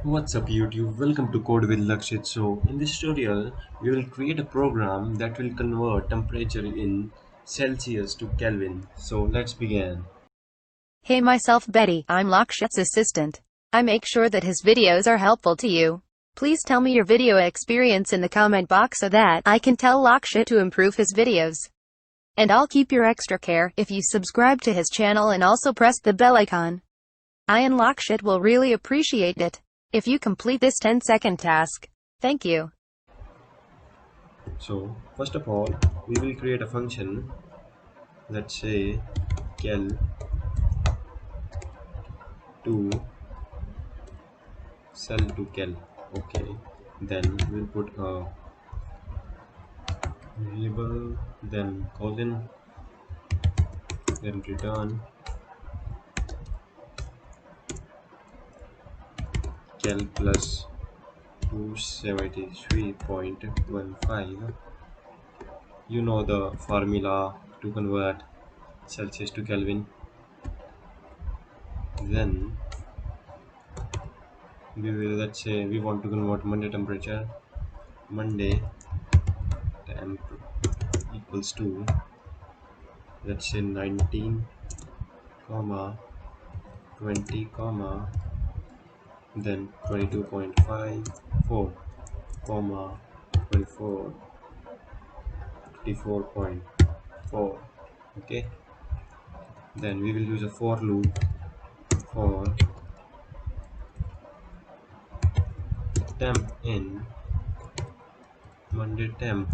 What's up YouTube? Welcome to Code with Lakshit. So in this tutorial, we will create a program that will convert temperature in Celsius to Kelvin. So let's begin. Hey, myself Betty, I'm Lakshit's assistant. I make sure that his videos are helpful to you. Please tell me your video experience in the comment box so that I can tell Lakshit to improve his videos. And I'll keep your extra care if you subscribe to his channel and also press the bell icon. I and Lakshit will really appreciate it if you complete this 10-second task. Thank you. So first of all, we will create a function. Let's say kel to cell to kel. Okay. Then we'll put a variable, then colon, then return kel plus 273.15. You know the formula to convert Celsius to Kelvin. Then we will, let's say we want to convert Monday temperature. Monday temp equals to, let's say 19 comma 20 comma then 22.54 comma 24 24.4. Okay, then we will use a for loop for temp in Monday temp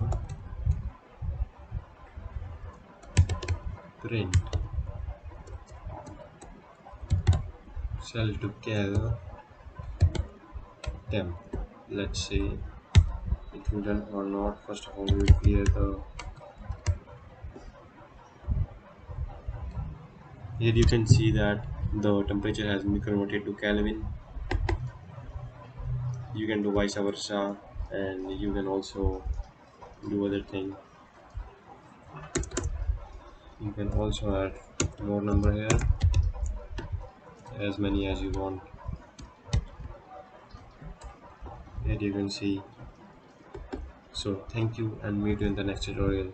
print cell to cal temp. Let's see it will run or not. First of all, we will clear the. Here you can see that the temperature has been converted to Kelvin. You can do vice versa, and you can also do other thing. You can also add more number here, as many as you want. Here you can see. So thank you and meet you in the next tutorial.